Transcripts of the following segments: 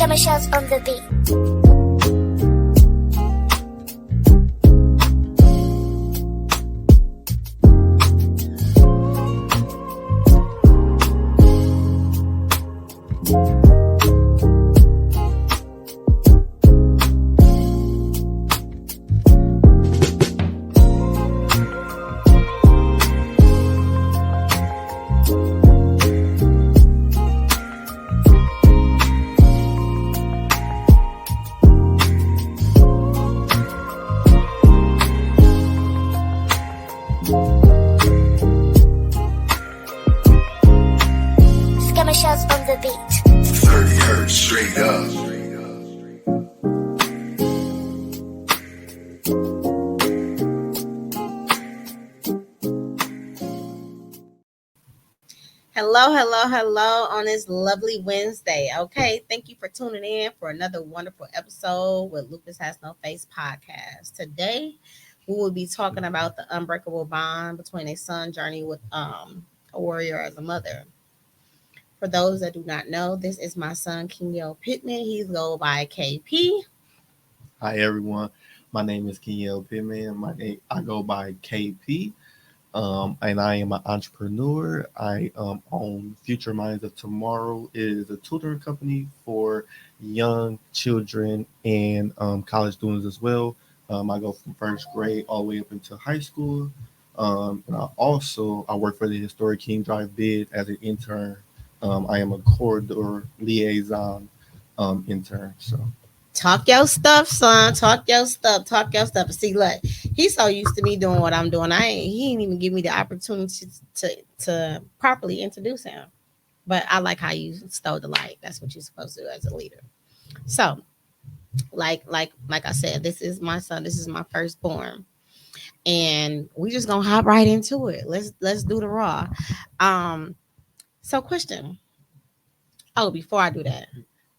Skirmishers on the beat. Skirmishers on the beat. 30 hertz straight up. Hello on this lovely Wednesday. Okay, thank you for tuning in for another wonderful episode with Lupus Has No Face podcast. Today, we will be talking about the unbreakable bond between a son journey with a warrior as a mother. For those that do not know, this is my son Keniel Pittman. He's go by KP. Hi everyone, my name is Keniel Pittman. I go by KP, and I am an entrepreneur. I own Future Minds of Tomorrow. It is a tutoring company for young children and college students as well. I go from first grade all the way up into high school, and I work for the historic King Drive bid as an intern. I am a corridor liaison intern. So. Talk your stuff, son. Talk your stuff. See, look, he's so used to me doing what I'm doing. He didn't even give me the opportunity to properly introduce him. But I like how you stole the light. That's what you're supposed to do as a leader. So, like I said, this is my son. This is my firstborn, and we just gonna hop right into it. Let's do the raw. So, question. Oh, before I do that.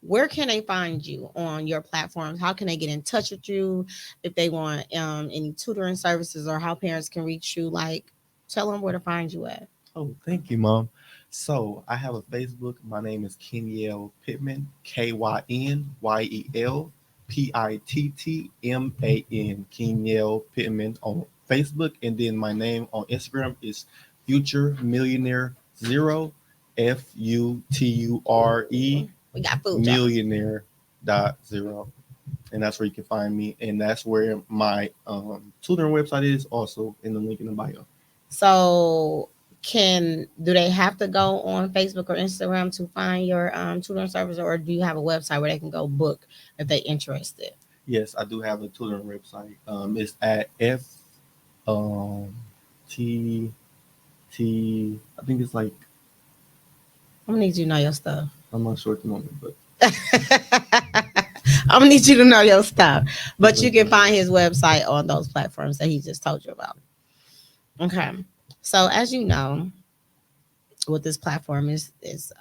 Where can they find you on your platforms? How can they get in touch with you if they want any tutoring services or how parents can reach you? Like, tell them where to find you at. Oh, thank you, Mom. So I have a Facebook. My name is Keniel Pittman, KYNYEL PITTMAN, Keniel Pittman on Facebook. And then my name on Instagram is Future Millionaire 0, FUTURE. We got food. Millionaire.0, and that's where you can find me, and that's where my tutoring website is, also in the link in the bio. So do they have to go on Facebook or Instagram to find your tutoring service, or do you have a website where they can go book if they're interested? Yes, I do have a tutoring website. It's at FTT. I think it's like, I'm gonna need you to know your stuff. I'm not sure at the moment, but I'm gonna need you to know your stuff. But you can find his website on those platforms that he just told you about. Okay. So as you know, what this platform is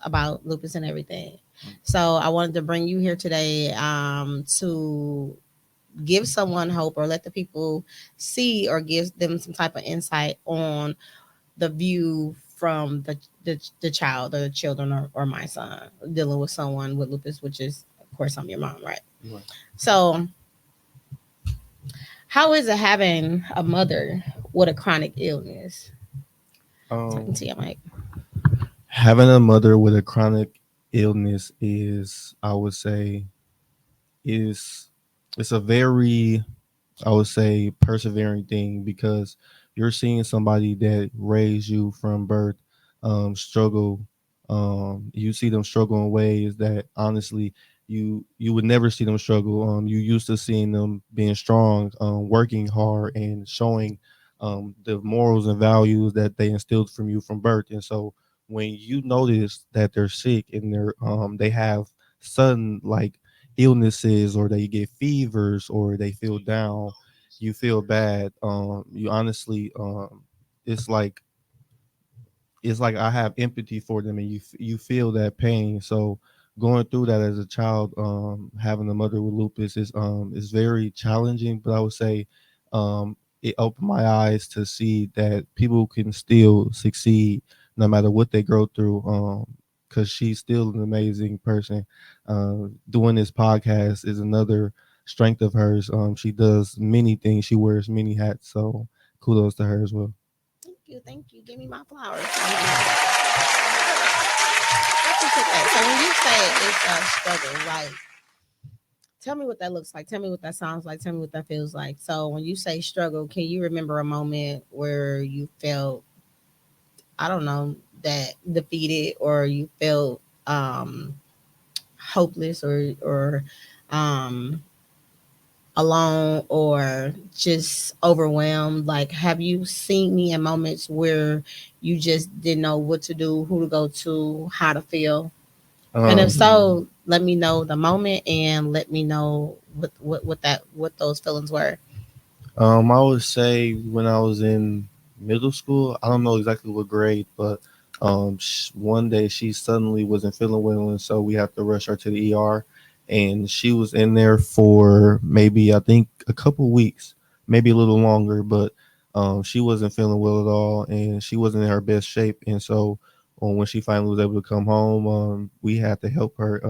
about lupus and everything. So I wanted to bring you here today to give someone hope or let the people see or give them some type of insight on the view from the child or the children or my son dealing with someone with lupus, which is, of course, I'm your mom, right? Right. So how is it having a mother with a chronic illness? Talking to you, Mike. Having a mother with a chronic illness is, I would say, it's a very, I would say, persevering thing, because you're seeing somebody that raised you from birth struggle. You see them struggle in ways that honestly you would never see them struggle. You used to seeing them being strong, working hard, and showing the morals and values that they instilled from you from birth. And so when you notice that they're sick and they have sudden like illnesses, or they get fevers, or they feel down, you feel bad. You honestly, it's like I have empathy for them, and you feel that pain. So going through that as a child, having a mother with lupus is very challenging. But I would say it opened my eyes to see that people can still succeed no matter what they go through. because she's still an amazing person. Doing this podcast is another strength of hers. She does many things. She wears many hats. So kudos to her as well. Thank you, thank you. Give me my flowers. I appreciate that. So when you say it's a struggle, like tell me what that looks like. Tell me what that sounds like. Tell me what that feels like. So when you say struggle, can you remember a moment where you felt, I don't know, that defeated or you felt hopeless or um alone or just overwhelmed? Like have you seen me in moments where you just didn't know what to do, who to go to, how to feel? And if Um, so, let me know the moment and let me know what those feelings were. I would say when I was in middle school, I don't know exactly what grade, but one day she suddenly wasn't feeling well, and so we have to rush her to the ER. And she was in there for maybe I think a couple weeks, maybe a little longer, but she wasn't feeling well at all, and she wasn't in her best shape. And so when she finally was able to come home, we had to help her,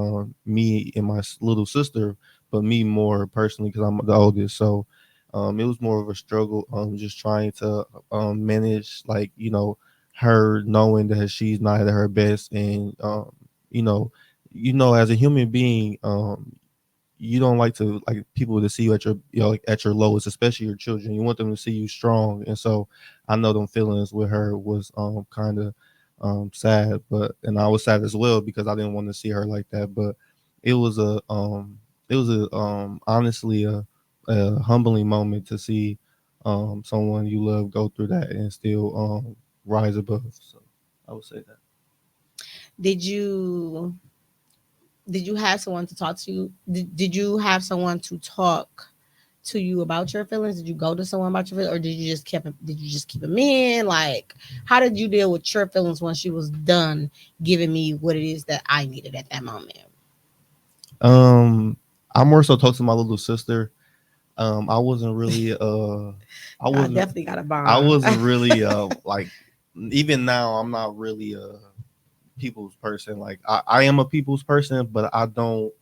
me and my little sister, but me more personally because I'm the oldest. So it was more of a struggle, just trying to manage, like, her knowing that she's not at her best, and you know, as a human being, you don't like to like people to see you at your, like, at your lowest, especially your children. You want them to see you strong, and so I know them feelings with her was kind of sad, but and I was sad as well because I didn't want to see her like that. But it was a honestly a humbling moment to see someone you love go through that and still rise above. So I would say that. Did you did you have someone to talk to you? Did you have someone to talk to you about your feelings? Did you go to someone about your feelings, or did you just keep them in? Like, how did you deal with your feelings once she was done giving me what it is that I needed at that moment? Um, I more so talked to my little sister. I wasn't really I I wasn't definitely got a I bond. wasn't really like, even now I'm not really a people's person. Like I am a people's person, but I don't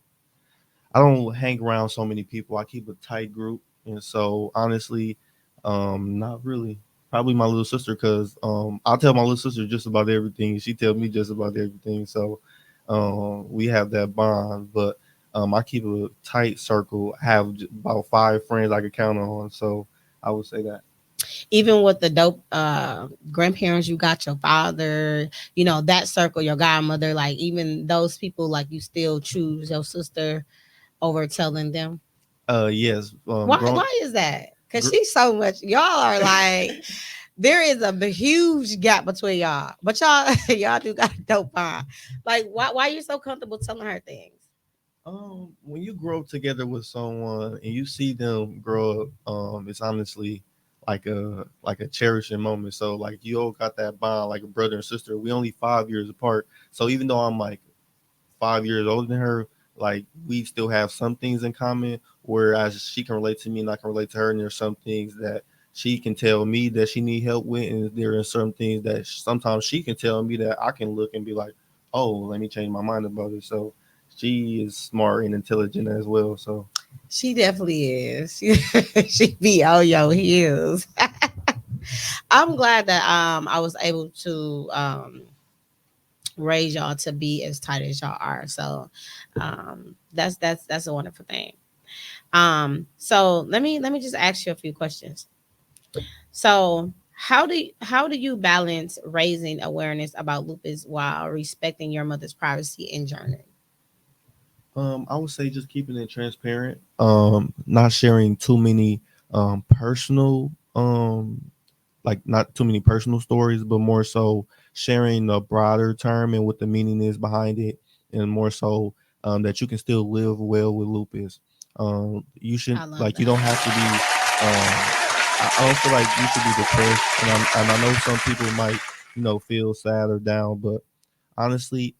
hang around so many people. I keep a tight group, and so honestly, not really. Probably my little sister, because I'll tell my little sister just about everything, and she tell me just about everything. So we have that bond, but I keep a tight circle. I have about 5 friends I can count on. So I would say that. Even with the dope grandparents you got, your father, that circle, your godmother, like even those people, like you still choose your sister over telling them. Yes. Grown. Why is that? Because Gr- she's so much, y'all are like, there is a huge gap between y'all, but y'all y'all do got a dope bond. Like why you so comfortable telling her things? When you grow up together with someone and you see them grow up, it's honestly like a cherishing moment. So like you all got that bond like a brother and sister. We only 5 years apart. So even though I'm like 5 years older than her, like we still have some things in common. Whereas she can relate to me and I can relate to her, and there's some things that she can tell me that she need help with, and there are some things that sometimes she can tell me that I can look and be like, oh, let me change my mind about it. So she is smart and intelligent as well. So She definitely is. She be on your heels. I'm glad that I was able to raise y'all to be as tight as y'all are. So that's a wonderful thing. So let me just ask you a few questions. So how do you balance raising awareness about lupus while respecting your mother's privacy and journey? I would say just keeping it transparent, not sharing too many personal like not too many personal stories, but more so sharing the broader term and what the meaning is behind it, and more so that you can still live well with lupus. You should, I love like, you don't have to be. that. I don't feel like you should be depressed, and I know some people might feel sad or down, but honestly,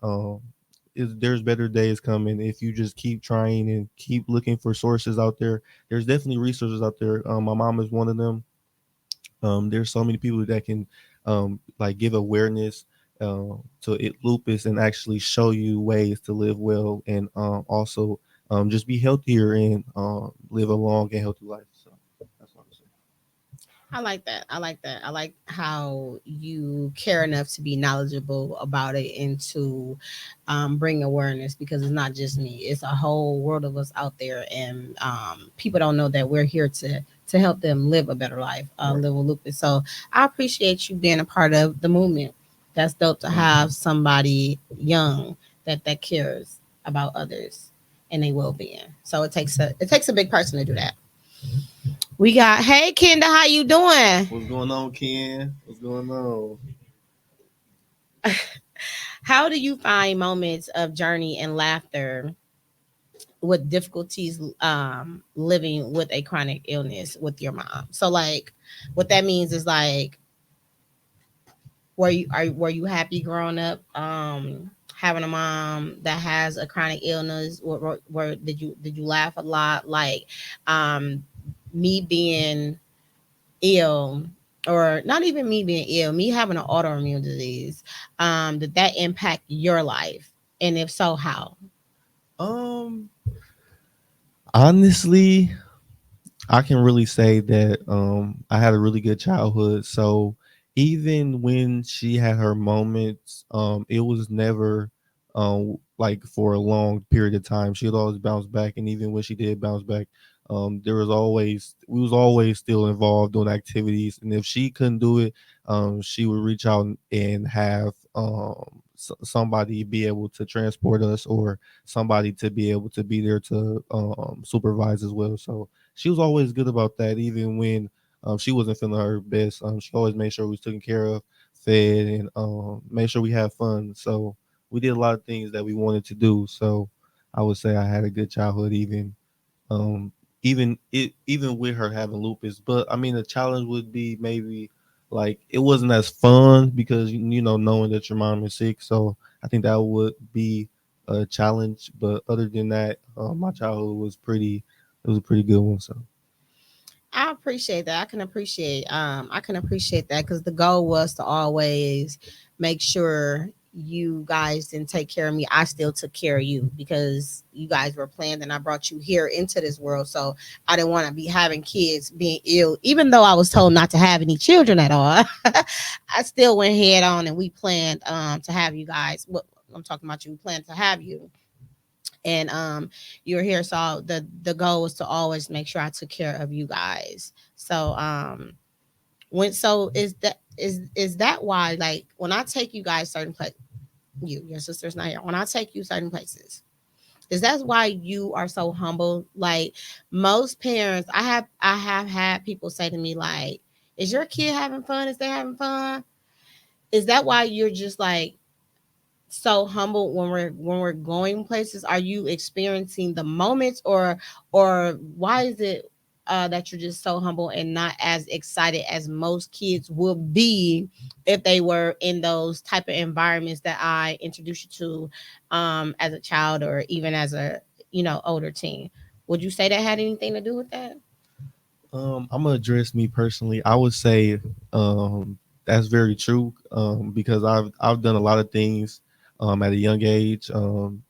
there's better days coming if you just keep trying and keep looking for sources out there. There's definitely resources out there. My mom is one of them. There's so many people that can like give awareness lupus and actually show you ways to live well and also just be healthier and live a long and healthy life. So that's what I'm saying. I like that. I like that. I like how you care enough to be knowledgeable about it and to bring awareness, because it's not just me; it's a whole world of us out there, and people don't know that we're here to help them live a better life, Right. live with lupus. So I appreciate you being a part of the movement. That's dope to have somebody young that cares about others and their well being. So it takes a big person to do that. We got, hey Kenda, how you doing? What's going on, Ken? What's going on? How do you find moments of journey and laughter with difficulties living with a chronic illness with your mom? So like what that means is like, were you happy growing up having a mom that has a chronic illness? Where did you laugh a lot? Like um me being ill, or not even me being ill, me having an autoimmune disease, did that impact your life? And if so, how? Um, Honestly, I can really say that I had a really good childhood. So even when she had her moments, it was never like for a long period of time. She would always bounce back, and even when she did bounce back, there was always we was always still involved doing activities. And if she couldn't do it, she would reach out and have somebody be able to transport us, or somebody to be able to be there to supervise as well. So she was always good about that, even when she wasn't feeling her best. She always made sure we was taken care of, fed, and made sure we had fun. So we did a lot of things that we wanted to do. So I would say I had a good childhood, um, even with her having lupus. But I mean, the challenge would be maybe like it wasn't as fun because knowing that your mom is sick. So I think that would be a challenge. But other than that, my childhood was pretty. It was a pretty good one. So. I appreciate that. I can appreciate that, because the goal was to always make sure you guys didn't take care of me. I still took care of you because you guys were planned and I brought you here into this world. So I didn't want to be having kids being ill, even though I was told not to have any children at all. I still went head on and we planned to have you guys. What I'm talking about, you, we planned to have you, and you're here. So the goal was to always make sure I took care of you guys. So when so is that why, like, when I take you guys certain places, your sister's not here, when I take you certain places, is that why you are so humble? Like, most parents, I have had people say to me like, is your kid having fun? Is they having fun? Is that why you're just like so humble when we're going places? Are you experiencing the moments, or why is it that you're just so humble and not as excited as most kids would be if they were in those type of environments that I introduced you to as a child, or even as a older teen? Would you say that had anything to do with that? I'm gonna address me personally. I would say that's very true because I've done a lot of things at a young age,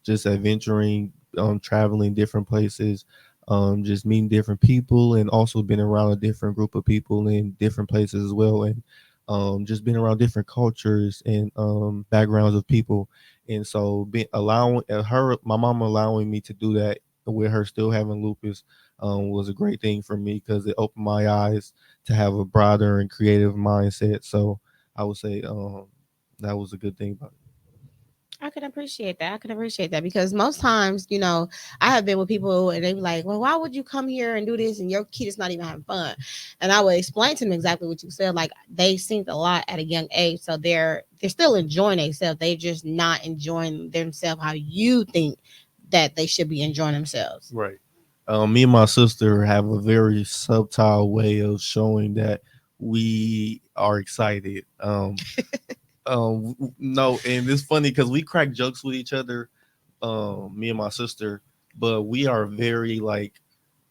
just adventuring, traveling different places, just meeting different people, and also been around a different group of people in different places as well, and just being around different cultures and backgrounds of people. And so, being allowing my mom allowing me to do that with her still having lupus was a great thing for me because it opened my eyes to have a broader and creative mindset. So I would say that was a good thing about it. I can appreciate that. I can appreciate that, because most times, I have been with people and they be like, "Well, why would you come here and do this and your kid is not even having fun?" And I would explain to them exactly what you said. Like, they seen a lot at a young age, so they're still enjoying themselves. They just not enjoying themselves how you think that they should be enjoying themselves. Right. Me and my sister have a very subtle way of showing that we are excited. No, and it's funny because we crack jokes with each other, me and my sister, but we are very like,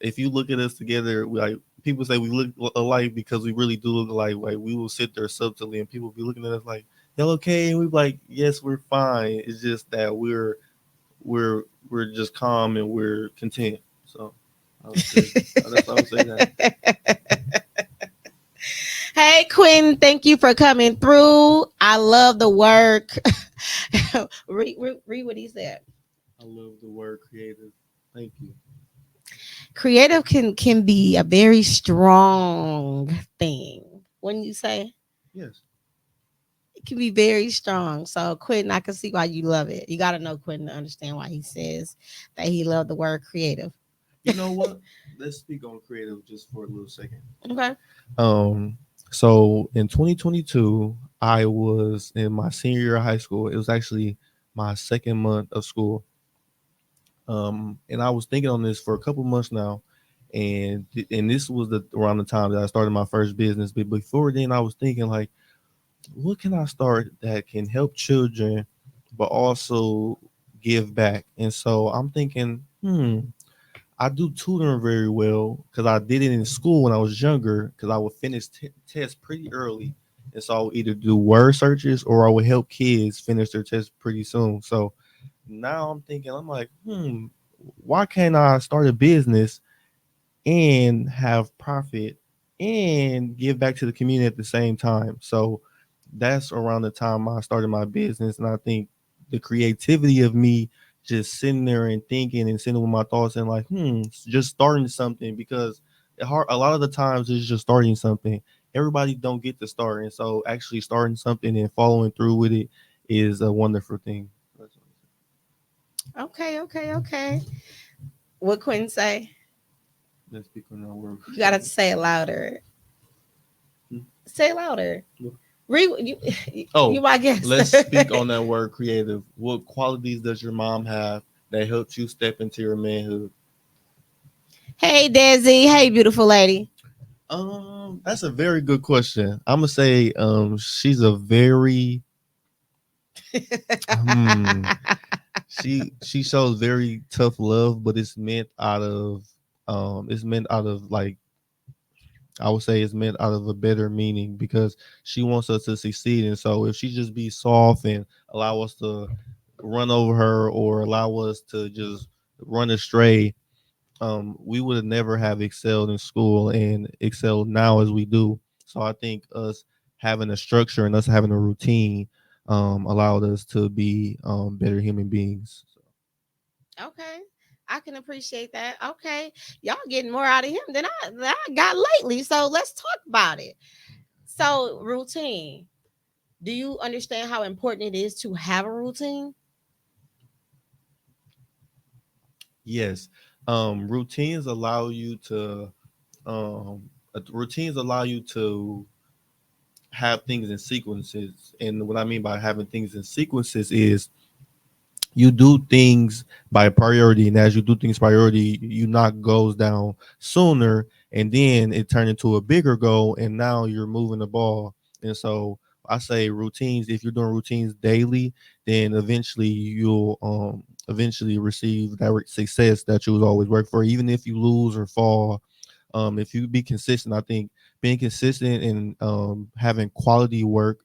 if you look at us together, like people say we look alike because we really do look alike. Like we will sit there subtly, and people be looking at us like, y'all okay? And we be like, yes, we're fine. It's just that we're just calm and we're content. So I would say that's I would say that. Hey, Quinn, thank you for coming through. I love the work. Read what he said. I love the word creative. Thank you. Creative can be a very strong thing. Wouldn't you say? Yes. It can be very strong. So Quentin, I can see why you love it. You got to know Quentin to understand why he says that he loved the word creative. You know what? Let's speak on creative just for a little second. Okay. Um, so in 2022, I was in my senior year of high school. It was actually my second month of school. And I was thinking on this for a couple months now, and this was the around the time that I started my first business. But before then, I was thinking like, what can I start that can help children, but also give back? And so I'm thinking, I do tutoring very well because I did it in school when I was younger because I would finish tests pretty early. And so I would either do word searches or I would help kids finish their tests pretty soon. So now I'm thinking, I'm like, why can't I start a business and have profit and give back to the community at the same time? So that's around the time I started my business. And I think the creativity of me just sitting there and thinking and sitting with my thoughts and like, just starting something because a lot of the times it's just starting something. Everybody don't get to start. And so actually starting something and following through with it is a wonderful thing. Okay. What Quentin say? Let's speak on our word. You got to say it louder. Say it louder. Read you. Oh, You my guest. let's speak on that word creative. What qualities does your mom have that helps you step into your manhood? Hey, Desi. Hey, beautiful lady. That's a very good question. I'm gonna say, she's a very, hmm, she shows very tough love, but it's meant out of like, I would say it's meant out of a better meaning because she wants us to succeed. And so if she just be soft and allow us to run over her or allow us to just run astray, we would never have excelled in school and excelled now as we do. So I think us having a structure and us having a routine allowed us to be better human beings. Okay. I can appreciate that. Okay. Y'all getting more out of him than I got lately. So let's talk about it. So, routine. Do you understand how important it is to have a routine? Yes, routines allow you to routines allow you to have things in sequences. And what I mean by having things in sequences is you do things by priority, and as you do things priority, you knock goals down sooner, and then it turned into a bigger goal, and now you're moving the ball. And so I say routines. If you're doing routines daily, then eventually you'll eventually receive that success that you was always work for, even if you lose or fall. If you be consistent, I think being consistent and having quality work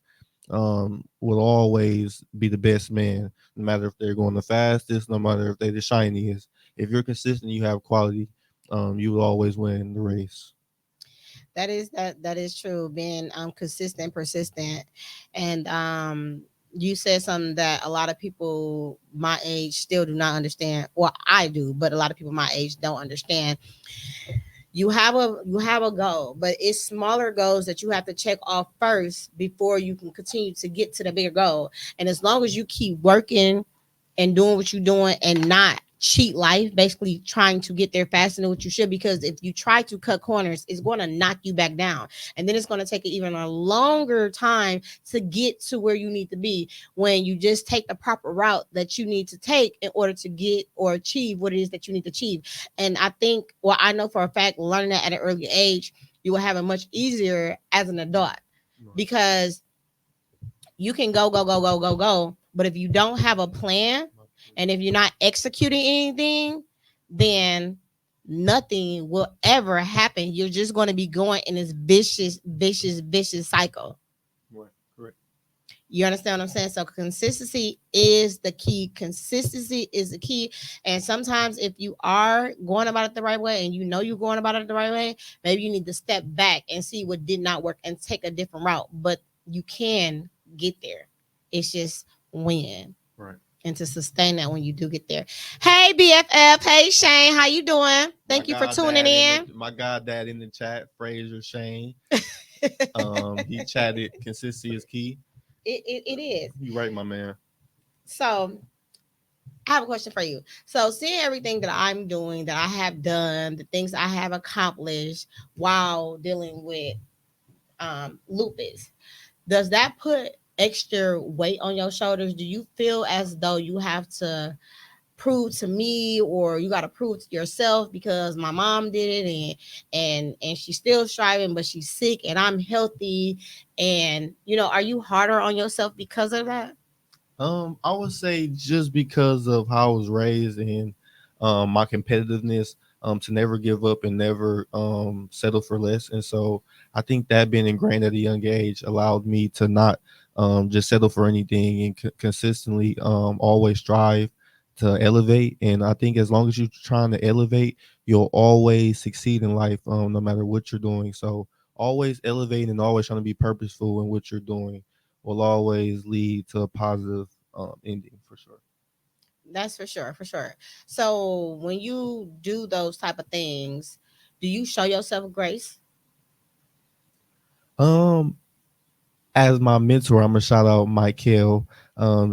will always be the best man, no matter if they're going the fastest, no matter if they're the shiniest. If you're consistent, you have quality, you will always win the race. That is true. Being consistent, persistent, and you said something that a lot of people my age still do not understand. Well, I do, but a lot of people my age don't understand. You have a goal, but it's smaller goals that you have to check off first before you can continue to get to the bigger goal. And as long as you keep working and doing what you're doing and not cheat life, basically trying to get there faster than what you should, because if you try to cut corners, it's going to knock you back down. And then it's going to take even a longer time to get to where you need to be when you just take the proper route that you need to take in order to get or achieve what it is that you need to achieve. And I think, well, I know for a fact, learning that at an early age, you will have it much easier as an adult because you can go. But if you don't have a plan and if you're not executing anything, then nothing will ever happen. You're just going to be going in this vicious cycle. Right, correct. You understand what I'm saying? So consistency is the key. Consistency is the key. And sometimes if you are going about it the right way and you know you're going about it the right way, maybe you need to step back and see what did not work and take a different route. But you can get there. It's just when. Right. And to sustain that when you do get there. Hey BFF, hey Shane, how you doing? My Thank you for god tuning dad in. my god dad in the chat, Fraser Shane. He chatted consistency is key. It is. You right, my man. So I have a question for you. So, seeing everything that I'm doing, that I have done, the things I have accomplished while dealing with lupus, does that put extra weight on your shoulders? Do you feel as though you have to prove to me, or you got to prove to yourself because my mom did it, and she's still striving, but she's sick, and I'm healthy, and are you harder on yourself because of that? I would say just because of how I was raised and my competitiveness, to never give up and never settle for less. And so I think that being ingrained at a young age allowed me to not just settle for anything and consistently always strive to elevate. And I think as long as you're trying to elevate, you'll always succeed in life, no matter what you're doing. So always elevating and always trying to be purposeful in what you're doing will always lead to a positive ending for sure. That's for sure, for sure. So when you do those type of things, do you show yourself grace? Um, as my mentor, I'm gonna shout out Michael.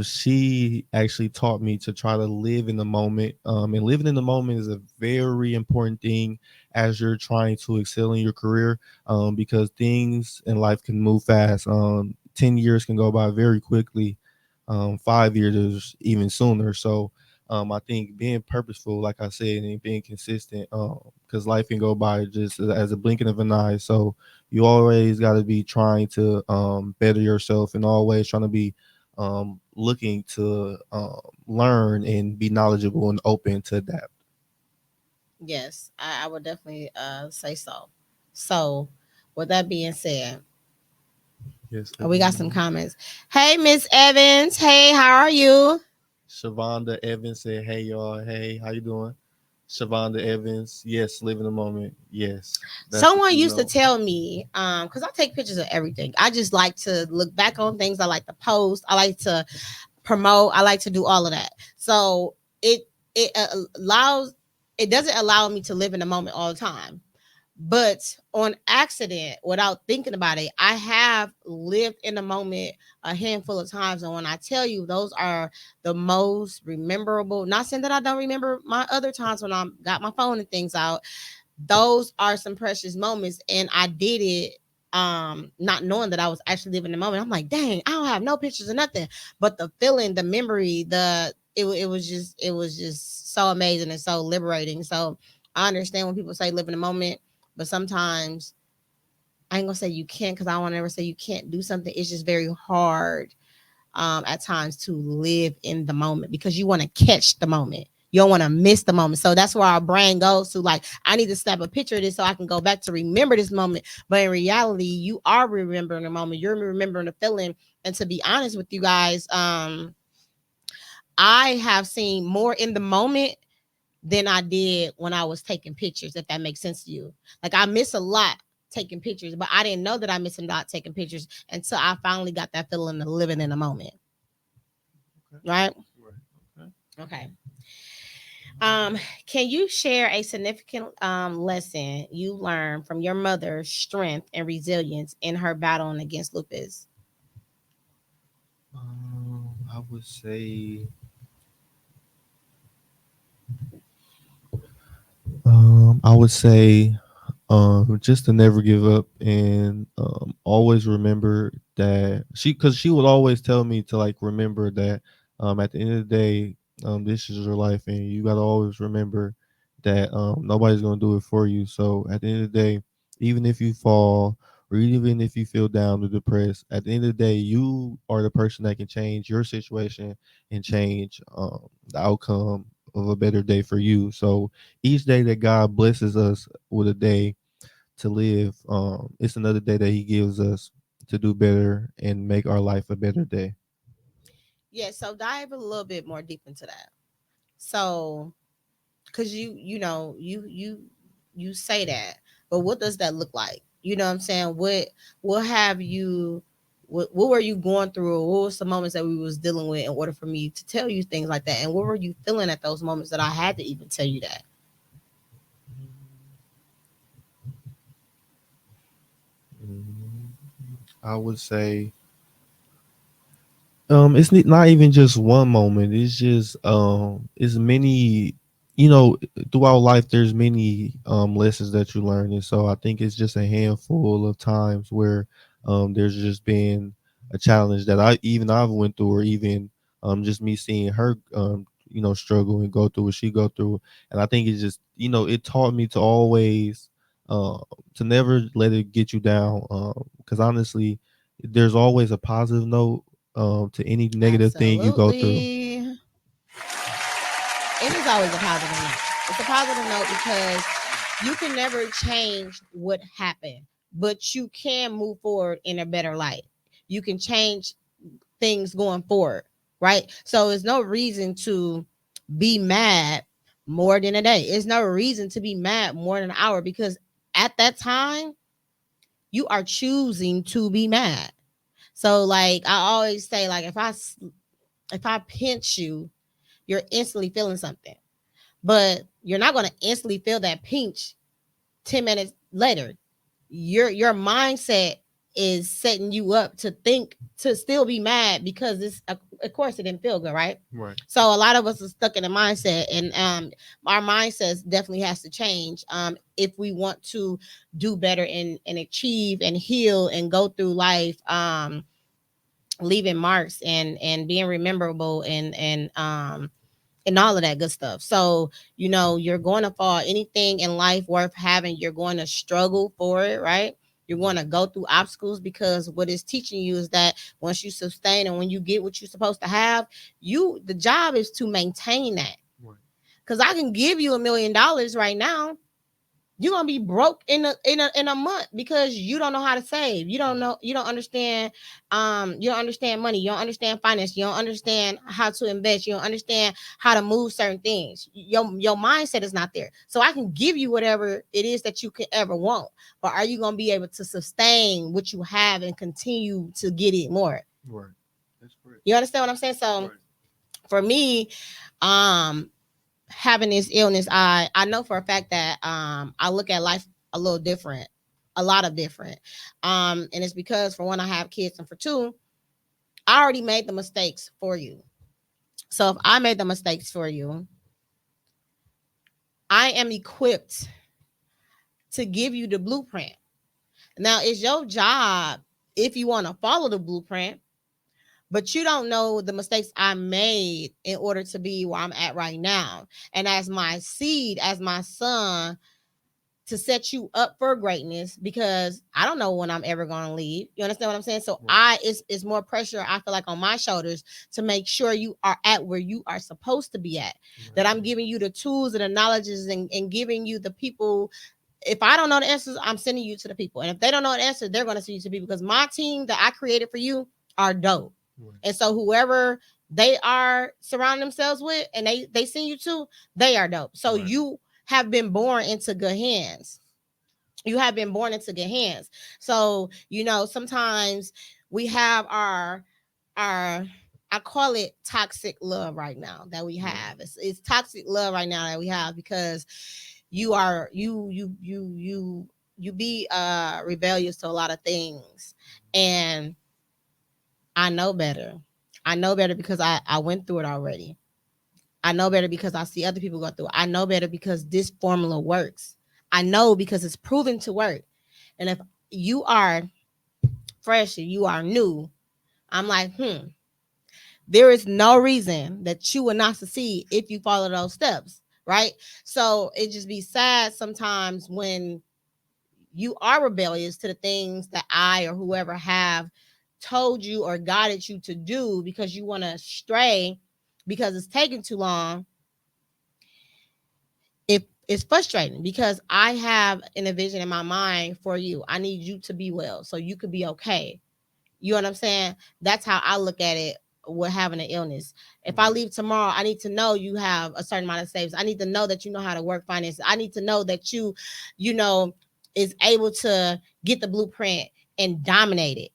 She actually taught me to try to live in the moment. And living in the moment is a very important thing as you're trying to excel in your career. Because things in life can move fast. 10 years can go by very quickly. 5 years is even sooner. So I think being purposeful, like I said, and being consistent, because life can go by just as a blinking of an eye. So you always got to be trying to better yourself and always trying to be looking to learn and be knowledgeable and open to adapt. Yes, I would definitely say so. So with that being said, Yes. we got some comments. Hey Miss Evans, hey, how are you? Shavonda Evans said, "Hey y'all, hey, how you doing?" Shavonda Evans, yes, live in the moment. Yes, that's the Someone key used to note. tell me, because I take pictures of everything. I just like to look back on things. I like to post. I like to promote. I like to do all of that. So it it doesn't allow me to live in the moment all the time. But on accident, without thinking about it, I have lived in the moment a handful of times. And when I tell you those are the most rememberable, not saying that I don't remember my other times when I got my phone and things out, those are some precious moments, and I did it not knowing that I was actually living the moment. I'm like, dang, I don't have no pictures or nothing, but the feeling, the memory, it was just so amazing and so liberating. So I understand when people say live in the moment, but sometimes I ain't gonna say you can't, because I don't want to ever say you can't do something. It's just very hard at times to live in the moment because you want to catch the moment. You don't want to miss the moment. So that's where our brain goes to, like, I need to snap a picture of this so I can go back to remember this moment. But in reality, you are remembering the moment. You're remembering the feeling. And to be honest with you guys, I have seen more in the moment than I did when I was taking pictures, if that makes sense to you. Like, I miss a lot taking pictures, but I didn't know that I missed a lot taking pictures until I finally got that feeling of living in the moment. Okay. Right? Right. Okay. Can you share a significant lesson you learned from your mother's strength and resilience in her battling against lupus? I would say, I would say, just to never give up and always remember that because she would always tell me to like remember that at the end of the day, this is your life and you got to always remember that nobody's going to do it for you. So at the end of the day, even if you fall or even if you feel down or depressed, at the end of the day, you are the person that can change your situation and change the outcome of a better day for you. So each day that God blesses us with a day to live, it's another day that He gives us to do better and make our life a better day. Yeah, so dive a little bit more deep into that. So, because you say that, but what does that look like? You know what I'm saying? What have you what were you going through? What was the moments that we was dealing with in order for me to tell you things like that? And what were you feeling at those moments that I had to even tell you that? Mm, I would say it's not even just one moment. It's just it's many, you know, throughout life there's many lessons that you learn. And so I think it's just a handful of times where there's just been a challenge that I've went through, or even just me seeing her you know, struggle and go through what she go through. And I think it's just, you know, it taught me to always uh to never let it get you down, because honestly there's always a positive note to any negative thing you go through. Absolutely. It is always a positive note. It's a positive note because you can never change what happened, but you can move forward in a better light. You can change things going forward, right? So there's no reason to be mad more than a day. It's no reason to be mad more than an hour because at that time you are choosing to be mad. So like I always say, like if I pinch you, you're instantly feeling something, but you're not going to instantly feel that pinch 10 minutes later. Your mindset is setting you up to think to still be mad because it's of course it didn't feel good, right? Right. So a lot of us are stuck in a mindset, and our mindset definitely has to change if we want to do better and achieve and heal and go through life leaving marks and being rememberable and all of that good stuff. So, you're going to fall. Anything in life worth having, you're going to struggle for it, right? You're going to go through obstacles because what it's teaching you is that once you sustain and when you get what you're supposed to have, the job is to maintain that. Right. Because I can give you $1 million right now, you're gonna be broke in a month because you don't know how to save. You don't understand you don't understand money, you don't understand finance, you don't understand how to invest, you don't understand how to move certain things. Your mindset is not there. So I can give you whatever it is that you could ever want, but are you gonna be able to sustain what you have and continue to get it more? Right. That's correct. You understand what I'm saying? So Right. for me, um having this illness, I know for a fact that I look at life a little different, a lot of different. And it's because for one, I have kids, and for two, I already made the mistakes for you. So if I made the mistakes for you, I am equipped to give you the blueprint. Now it's your job if you want to follow the blueprint, but you don't know the mistakes I made in order to be where I'm at right now. And as my seed, as my son, to set you up for greatness, because I don't know when I'm ever going to leave. You understand what I'm saying? So it's more pressure I feel like on my shoulders to make sure you are at where you are supposed to be at. Right. That I'm giving you the tools and the knowledges and giving you the people. If I don't know the answers, I'm sending you to the people. And if they don't know the answer, they're going to send you to people because my team that I created for you are dope. Right. And so whoever they are surrounding themselves with and they send you to, they are dope. So right. You have been born into good hands. You have been born into good hands. So, sometimes we have our I call it toxic love right now that we have. It's toxic love right now that we have because you be rebellious to a lot of things. And I know better. I know better because I went through it already. I know better because I see other people go through it. I know better because this formula works. I know because it's proven to work. And if you are fresh and you are new, I'm like, there is no reason that you will not succeed if you follow those steps, right? So it just be sad sometimes when you are rebellious to the things that I or whoever have told you or guided you to do because you want to stray because it's taking too long. It's frustrating because I have a vision in my mind for you. I need you to be well so you could be okay. You know what I'm saying? That's how I look at it with having an illness. If I Right. leave tomorrow, I need to know you have a certain amount of savings. I need to know that you know how to work finances. I need to know that you know, is able to get the blueprint and dominate it.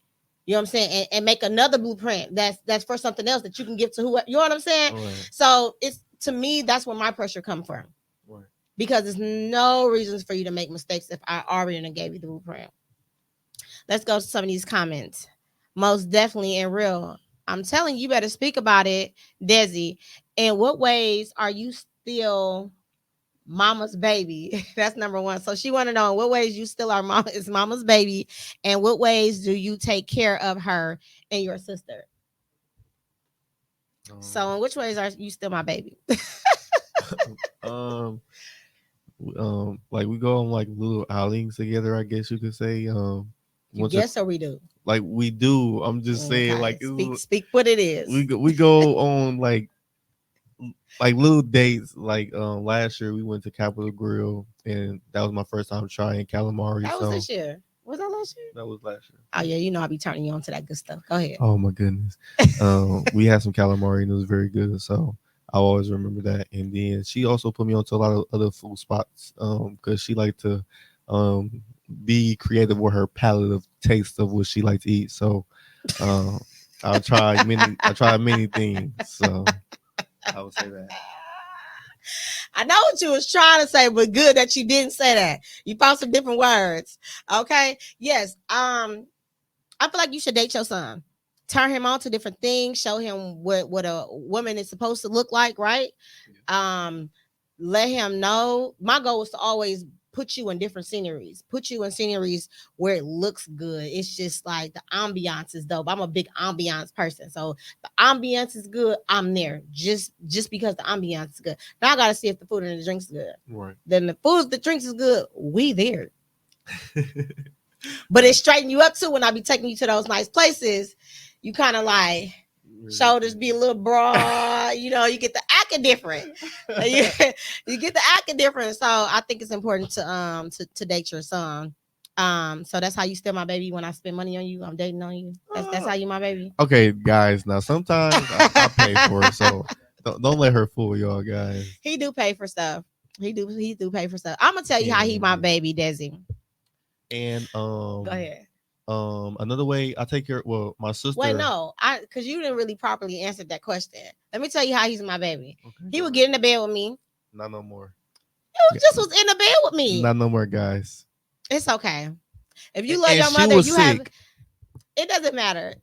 You know what I'm saying? And make another blueprint that's for something else that you can give to who, you know what I'm saying? Right. So it's, to me, that's where my pressure comes from. Right. Because there's no reasons for you to make mistakes if I already done gave you the blueprint. Let's go to some of these comments. Most definitely and real. I'm telling you, you better speak about it, Desi. In what ways are you still mama's baby? That's number one. So she want to know in what ways you still are mama is mama's baby, and what ways do you take care of her and your sister? So in which ways are you still my baby? Um, like we go on like little outings together, I guess you could say. You Once a, guess or we do? like we do. I'm just saying, Okay. like Speak what it is. we go on like little dates. Like last year we went to Capitol Grill, and that was my first time trying calamari. That was So this year. Was that last year? that was last year. Oh yeah, you know I'll be turning you on to that good stuff. Go ahead. Oh my goodness. We had some calamari and it was very good. So I always remember that. And then she also put me onto a lot of other food spots because she liked to um, be creative with her palette of taste of what she liked to eat. So uh, I tried many things. So I would say that. I know what you was trying to say, but good that you didn't say that. You found some different words. Okay. Yes. I feel like you should date your son. Turn him on to different things. Show him what a woman is supposed to look like, right? Let him know. My goal is to always put you in different sceneries. Put you in sceneries where it looks good. It's just like the ambiance is dope. I'm a big ambiance person. So the ambiance is good, I'm there. Just because the ambiance is good. Now I gotta see if the food and the drinks is good. Right. Then the food, the drinks is good, we there. But it straighten you up too when I be taking you to those nice places. You kind of like shoulders be a little broad, you know, you get the acting different. You get the acting different. So I think it's important to date your son. So that's how you steal my baby. When I spend money on you, I'm dating on you. That's how you my baby. Okay, guys. Now sometimes I pay for it, so don't let her fool y'all, guys. He do pay for stuff. He do pay for stuff. I'm gonna tell you how he my baby, Desi. And Go ahead. Another way I take care. Well, my sister. Wait, no, because you didn't really properly answer that question. Let me tell you how he's my baby. Okay, He would get in the bed with me. not no more. You just was in the bed with me. Not no more, guys. It's okay. If you love And your she mother, was you sick. have. It doesn't matter.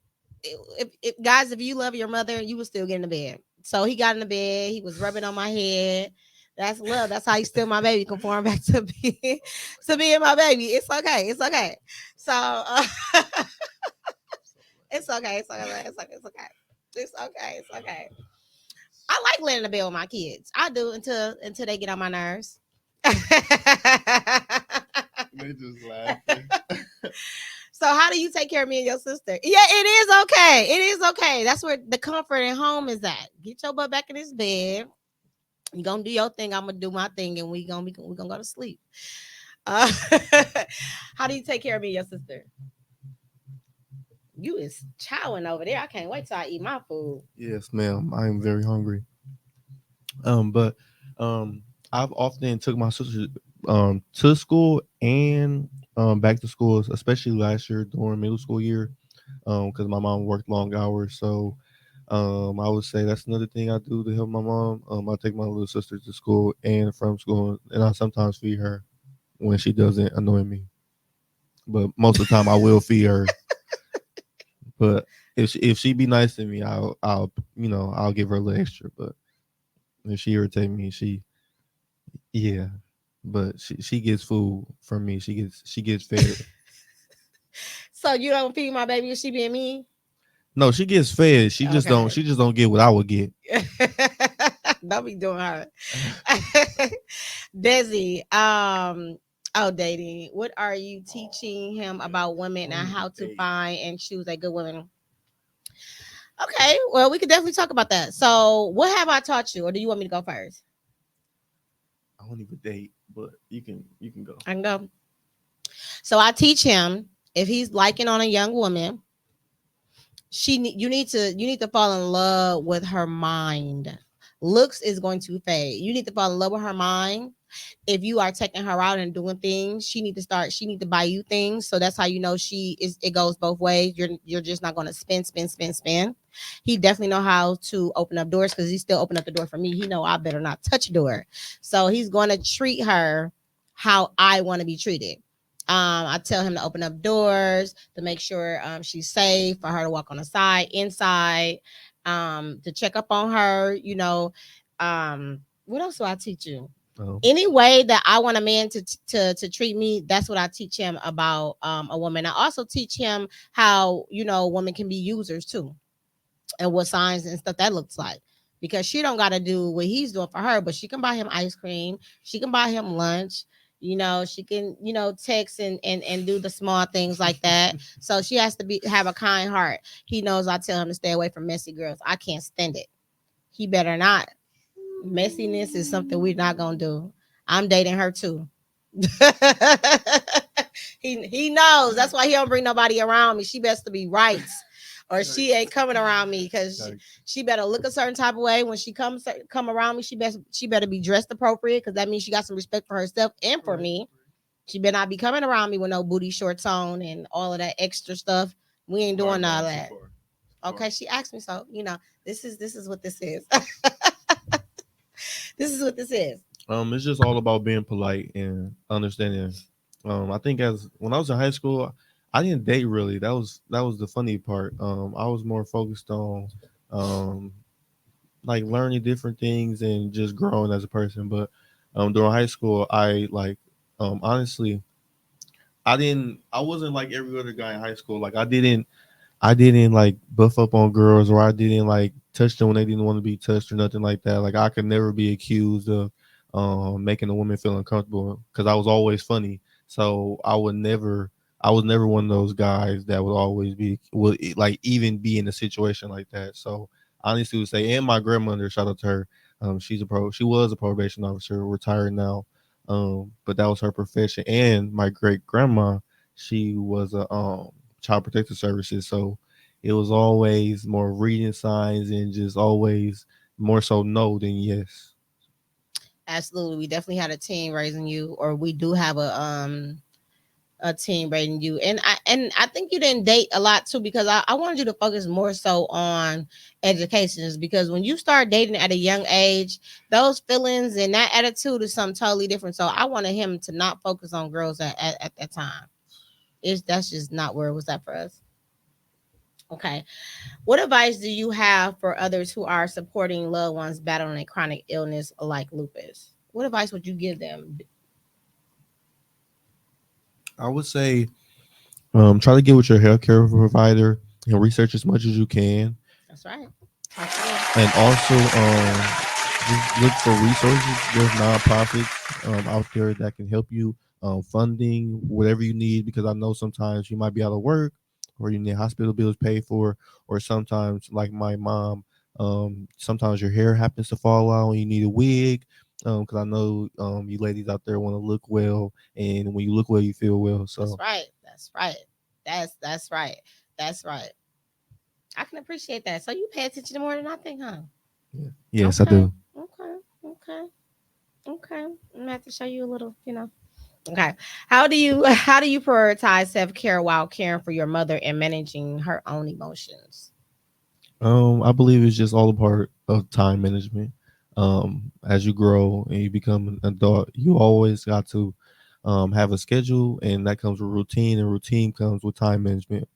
If guys, if you love your mother, you would still get in the bed. So he got in the bed. He was rubbing on my head. That's love. That's how he still my baby. Conform back to being my baby. It's okay. It's okay. So it's okay. It's okay. It's okay. It's okay. It's okay. It's okay. I like laying in the bed with my kids. I do until they get on my nerves. They just laughing. So how do you take care of me and your sister? Yeah, it is okay. It is okay. That's where the comfort at home is at. Get your butt back in this bed. You gonna do your thing. I'm gonna do my thing, and we gonna go to sleep. Uh, how do you take care of me and your sister? You is chowing over there. I can't wait till I eat my food. Yes, ma'am. I am very hungry. But I've often took my sister to school and back to school, especially last year during middle school year, because my mom worked long hours. So I would say that's another thing I do to help my mom. I take my little sister to school and from school, and I sometimes feed her when she doesn't annoy me. But most of the time, I will feed her. But if she be nice to me, I'll give her a little extra. But if she irritate me, yeah. But she gets food from me. She gets fed. So you don't feed my baby if she being mean? No, she gets fed. Okay. She just don't get what I would get. Don't be doing her. Desi, dating. What are you teaching him about women and how to find and choose a good woman? Okay, well, we could definitely talk about that. So, what have I taught you, or do you want me to go first? I won't even date, but you can go. I can go. So, I teach him if he's liking on a young woman, You need to fall in love with her mind. Looks is going to fade. You need to fall in love with her mind. If you are taking her out and doing things, she need to buy you things. So that's how you know she is. It goes both ways. You're just not going to spend. He definitely know how to open up doors, because he still opened up the door for me. He know I better not touch a door. So he's going to treat her how I want to be treated. I tell him to open up doors, to make sure she's safe, for her to walk on the side, inside, to check up on her. What else do I teach you? Um, Any way that I want a man to treat me, that's what I teach him about a woman. I also teach him how women can be users too, and what signs and stuff that looks like. Because she don't got to do what he's doing for her, but she can buy him ice cream, she can buy him lunch. She can text and do the small things like that. So she has to have a kind heart. He knows I tell him to stay away from messy girls. I can't stand it. He better not. Messiness is something we're not gonna do. I'm dating her too. He knows. That's why he don't bring nobody around me. She best to be right, or she ain't coming around me, because she better look a certain type of way when she come around me. She better be dressed appropriate, because that means she got some respect for herself and for me. She better not be coming around me with no booty shorts on and all of that extra stuff. We ain't doing all that. Okay, she asked me, so this is what this is. This is what this is. it's just all about being polite and understanding. I think as when I was in high school, I didn't date really. That was the funny part. I was more focused on um like learning different things and just growing as a person. But during high school, I like honestly, I wasn't like every other guy in high school. Like I didn't like buff up on girls, or I didn't like touch them when they didn't want to be touched or nothing like that. Like I could never be accused of making a woman feel uncomfortable, because I was always funny. So I was never one of those guys that would always would like even be in a situation like that. So honestly would say, and my grandmother, shout out to her. She was a probation officer, retired now. But that was her profession. And my great grandma, she was a child protective services. So it was always more reading signs and just always more so no than yes. Absolutely, we definitely had a team raising you, or we do have a team raising you. And I think you didn't date a lot too, because I wanted you to focus more so on educations, because when you start dating at a young age, those feelings and that attitude is something totally different. So I wanted him to not focus on girls at that time. That's just not where it was at for us. Okay. What advice do you have for others who are supporting loved ones battling a chronic illness like lupus? What advice would you give them? I would say try to get with your healthcare provider and research as much as you can. That's right. Talk to me. And also just look for resources. There's nonprofits out there that can help you funding whatever you need, because I know sometimes you might be out of work, or you need hospital bills paid for, or sometimes like my mom, sometimes your hair happens to fall out and you need a wig, because I know you ladies out there want to look well, and when you look well you feel well. That's So right. That's right. That's right. That's right. I can appreciate that. So you pay attention to more than I think, huh? yeah. Yes, I Okay. do. Okay. Okay. Okay. I'm gonna have to show you a little. Okay. How do you prioritize self-care while caring for your mother and managing her own emotions? I believe it's just all a part of time management. As you grow and you become an adult, you always got to have a schedule, and that comes with routine, and routine comes with time management.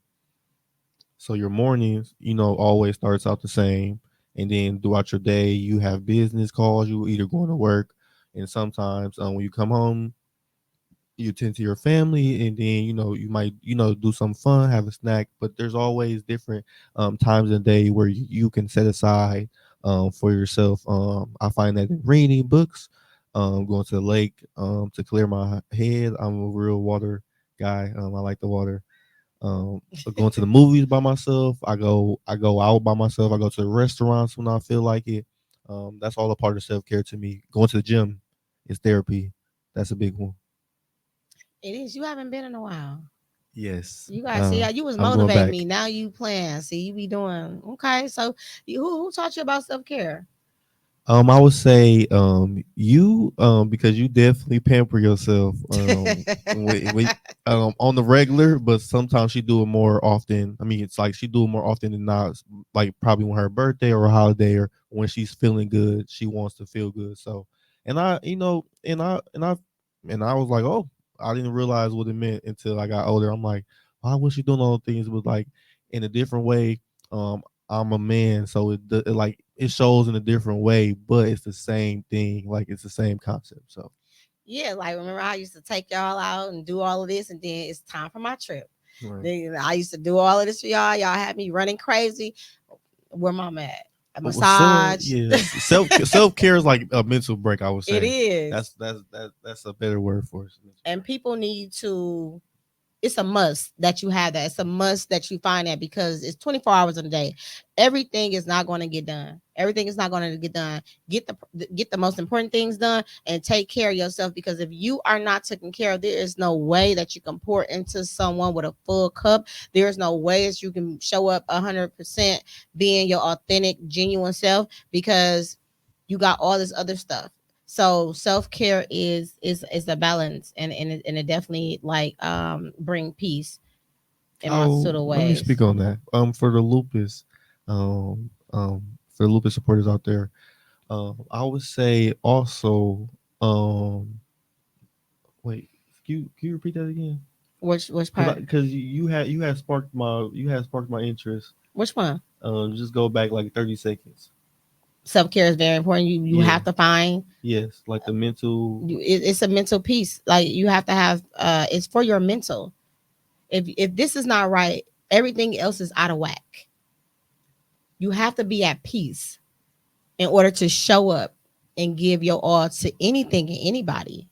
So your mornings, always starts out the same, and then throughout your day, you have business calls. You either going to work, and sometimes when you come home, you attend to your family, and then you might do some fun, have a snack. But there's always different times in the day where you can set aside for yourself. I find that in reading books, going to the lake to clear my head. I'm a real water guy. I like the water. Going to the movies by myself. I go out by myself. I go to the restaurants when I feel like it. That's all a part of self-care to me. Going to the gym is therapy. That's a big one. It is. You haven't been in a while. Yes. You guys see how you was I'm going motivating back. me. Now you playing. See, you be doing okay. So, who taught you about self care? I would say you because you definitely pamper yourself on the regular, but sometimes she do it more often. I mean, it's like she do it more often than not. Like probably when her birthday or a holiday or when she's feeling good, she wants to feel good. So, and I, and I was like, oh, I didn't realize what it meant until I got older. I'm like, why was she doing all the things, but like in a different way. Um, I'm a man, so like it shows in a different way, but it's the same thing. Like it's the same concept. So Yeah, like remember I used to take y'all out and do all of this, and then it's time for my trip. right. Then I used to do all of this for y'all. Y'all had me running crazy. Where mom at? A Well, so massage. yes, self care is like a mental break. I would It say is. that's a better word for it. And people need to, it's a must that you have that. It's a must that you find that because it's 24 hours in a day. Everything is not going to get done. Everything is not going to get done. Get the most important things done and take care of yourself, because if you are not taken care of, there is no way that you can pour into someone with a full cup. There is no way that you can show up 100% being your authentic, genuine self, because you got all this other stuff. So self-care is a balance, and it definitely like bring peace in my Oh, sort of let me speak ways. on that. For the lupus supporters out there, I would say also, wait, can you repeat that again? Which part? Because you had sparked my interest. Which one? Just go back like 30 seconds. Self-care is very important. You Yeah. have to find Yes, like the mental. it's a mental piece. Like you have to have it's for your mental. If this is not right, everything else is out of whack. You have to be at peace in order to show up and give your all to anything and anybody.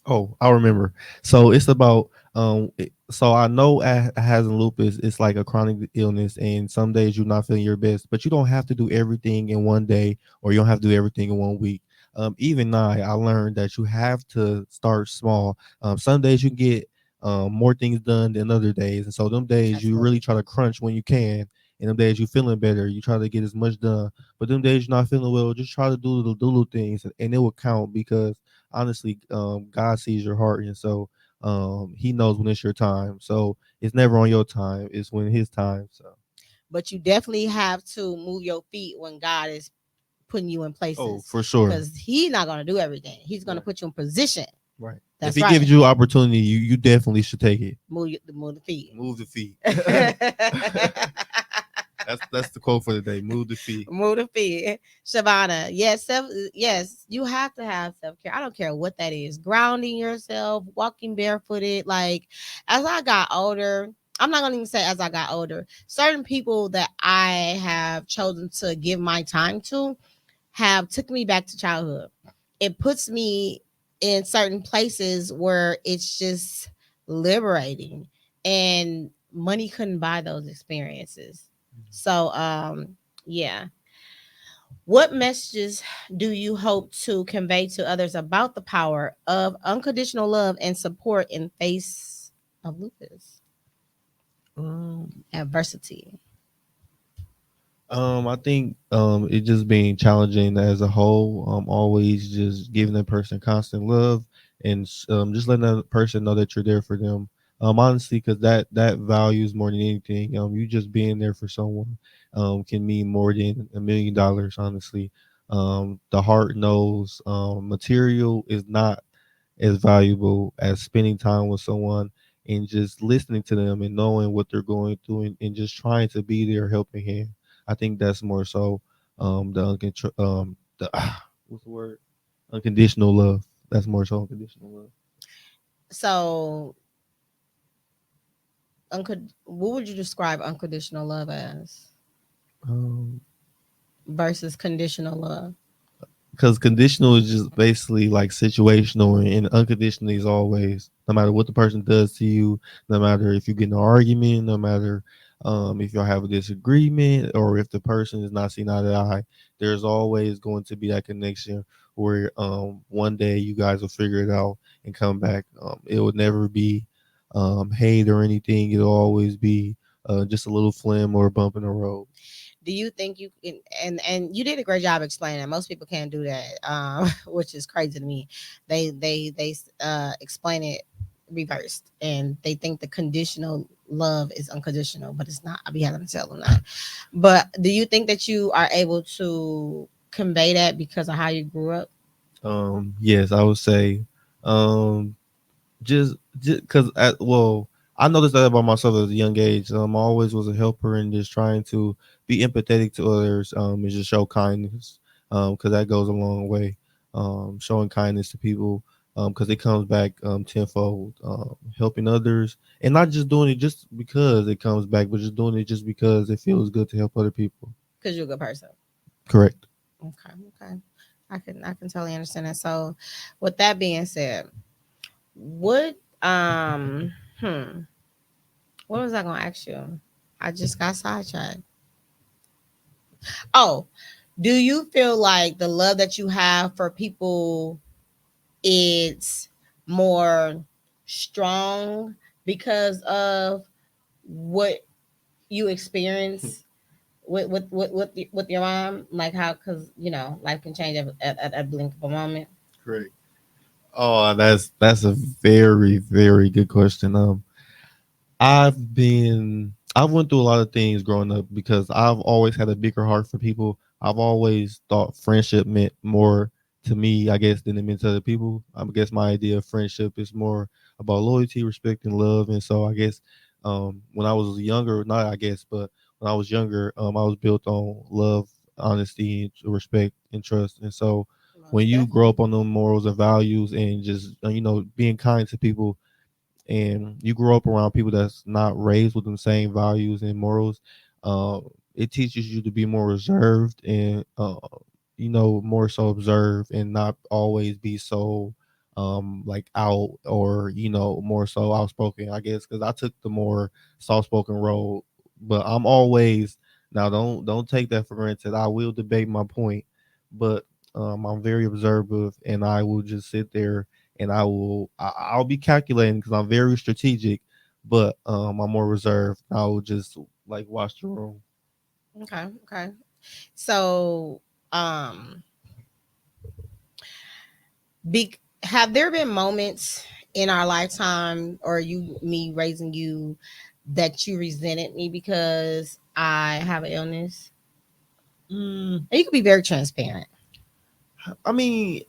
Oh, I remember. So it's about so I know having lupus, it's like a chronic illness, and some days you're not feeling your best, but you don't have to do everything in one day, or you don't have to do everything in one week. Even I learned that you have to start small. Some days you can get more things done than other days, and so them days you really Absolutely. try to crunch when you can. And them days you feeling better, you try to get as much done. But them days you're not feeling well, just try to do little things, and it will count because honestly, God sees your heart, and so He knows when it's your time. So it's never on your time; it's when His time. So, But you definitely have to move your feet when God is putting you in oh, places, for sure, because He's not going to do everything. He's going to right, put you in position. right. If That's He gives right. you opportunity, you definitely should take it. Move the feet. Move the feet. That's the quote for the day. Move the feet. Move the feet. Shavana, yes, you have to have self-care. I don't care what that is. Grounding yourself, walking barefooted. Like as I got older, I'm not gonna even say as I got older, certain people that I have chosen to give my time to have took me back to childhood. It puts me in certain places where it's just liberating, and money couldn't buy those experiences. So yeah. What messages do you hope to convey to others about the power of unconditional love and support in face of lupus Um, adversity? I think it just being challenging as a whole. Always just giving that person constant love and just letting that person know that you're there for them. Honestly, because that values more than anything. You just being there for someone can mean more than $1 million. Honestly, the heart knows material is not as valuable as spending time with someone and just listening to them and knowing what they're going through and just trying to be there helping hand. I think that's more so the what's the word? Unconditional love. That's more so unconditional love. So, what would you describe unconditional love as Um, versus conditional love? because conditional is just basically like situational, and unconditional is always no matter what the person does to you, no matter if you get in an argument, no matter if y'all have a disagreement or if the person is not seeing eye to eye, there's always going to be that connection where one day you guys will figure it out and come back. It would never be hate or anything. It'll always be just a little flim or a bump in the road. Do you think you can, and you did a great job explaining that. Most people can't do that, which is crazy to me. They explain it reversed, and they think the conditional love is unconditional, but it's not. I be having to tell them that. But do you think that you are able to convey that because of how you grew up? Yes, I would say. Um, just because well, I noticed that about myself at a young age. I always was a helper and just trying to be empathetic to others, and just show kindness, because that goes a long way. Showing kindness to people, because it comes back tenfold. Helping others, and not just doing it just because it comes back, but just doing it just because it feels good to help other people. Because you're a good person. Correct. Okay, okay. I can totally understand that. So, with that being said, what hmm, what was I gonna ask you? I just got sidetracked. Oh, do you feel like the love that you have for people is more strong because of what you experience with your mom? Like how, because life can change at a blink of a moment. Correct. Oh, that's a very very good question. I've went through a lot of things growing up because I've always had a bigger heart for people. I've always thought friendship meant more to me, I guess, than it meant to other people. I guess my idea of friendship is more about loyalty, respect, and love. And so I guess when I was younger, not I guess, but when I was younger, I was built on love, honesty, and respect, and trust. And so when Most you grow up definitely. on those morals and values and just being kind to people, and you grow up around people that's not raised with the same values and morals, it teaches you to be more reserved and more so observe and not always be so like out or more so outspoken. I guess because I took the more soft spoken role, but I'm always now don't take that for granted. I will debate my point, but I'm very observative and I will just sit there and I'll be calculating because I'm very strategic, but I'm more reserved. I will just like watch the room. Okay, okay. So, um, have there been moments in our lifetime, or me raising you, that you resented me because I have an illness? Mm, And you can be very transparent, I mean,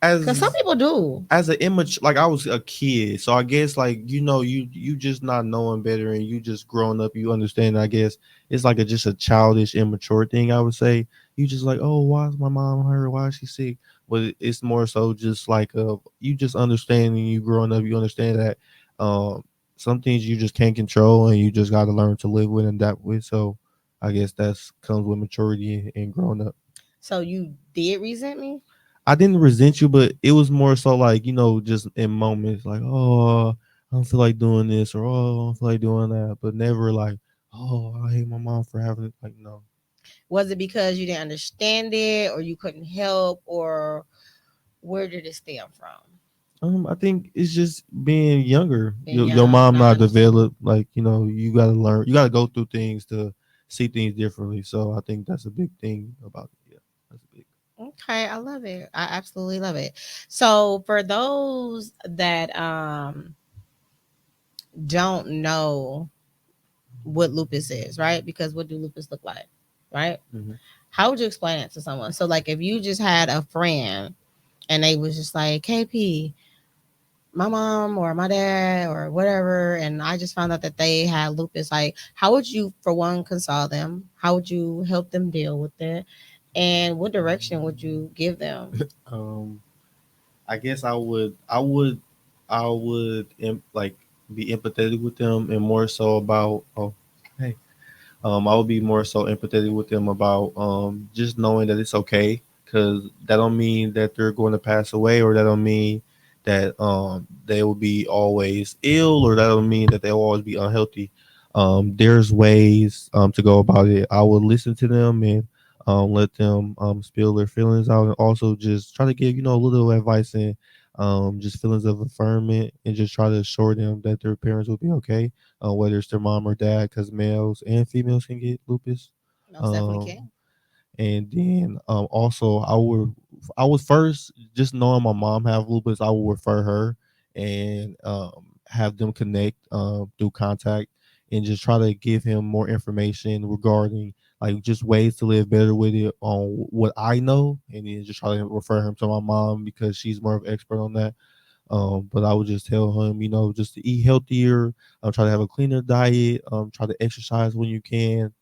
because some as people do. as an image, like I was a kid, so I guess like you just not knowing better and you just growing up, you understand. I guess it's like just a childish, immature thing. I would say you just like, oh, why is my mom hurt? Why is she sick? But it's more so just like you just understanding. You growing up, you understand that some things you just can't control, and you just got to learn to live with and adapt with. So I guess that's comes with maturity and growing up. So you did resent me. I didn't resent you, but it was more so like, just in moments like, oh, I don't feel like doing this or oh, I don't feel like doing that, but never like, oh, I hate my mom for having it. Like, no. Was it because you didn't understand it, or you couldn't help, or where did it stem from? I think it's just being younger. Being Your young, mom not not understanding. developed. Like, you got to learn, you got to go through things to see things differently. So I think that's a big thing about it. Yeah, that's a big. Okay, I love it. I absolutely love it. So for those that don't know what lupus is, right? Because what do lupus look like, right? Mhm. How would you explain it to someone? So like if you just had a friend and they was just like, KP, my mom or my dad or whatever, and I just found out that they had lupus, like how would you, for one, console them? How would you help them deal with it? And what direction would you give them? Um, I guess I would like be empathetic with them and more so about hey I would be more so empathetic with them about just knowing that it's okay because that don't mean that they're going to pass away or that don't mean that they will be always ill or that don't mean that they'll always be unhealthy. There's ways to go about it. I would listen to them and let them spill their feelings out and also just try to give a little advice and just feelings of affirmation, and just try to assure them that their parents will be okay, whether it's their mom or dad, because males and females can get lupus. Most definitely Um, can. and then also I would first, just knowing my mom have lupus, I will refer her and have them connect through contact, and just try to give him more information regarding like just ways to live better with it on what I know, and then just try to refer him to my mom because she's more of an expert on that. But I would just tell him, just to eat healthier, try to have a cleaner diet, try to exercise when you can,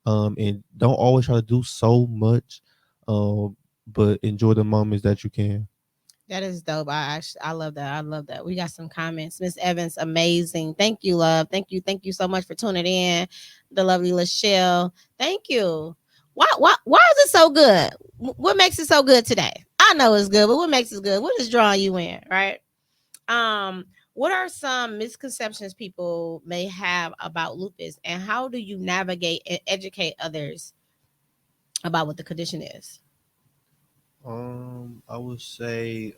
and don't always try to do so much, but enjoy the moments that you can. That is dope. I love that. I love that. We got some comments. Miss Evans, amazing. Thank you, love. Thank you so much for tuning in. The lovely Lachelle. Thank you. Why is it so good? What makes it so good today? I know it's good, but what makes it good? What is drawing you in, right? Um, what are some misconceptions people may have about lupus, and how do you navigate and educate others about what the condition is? I would say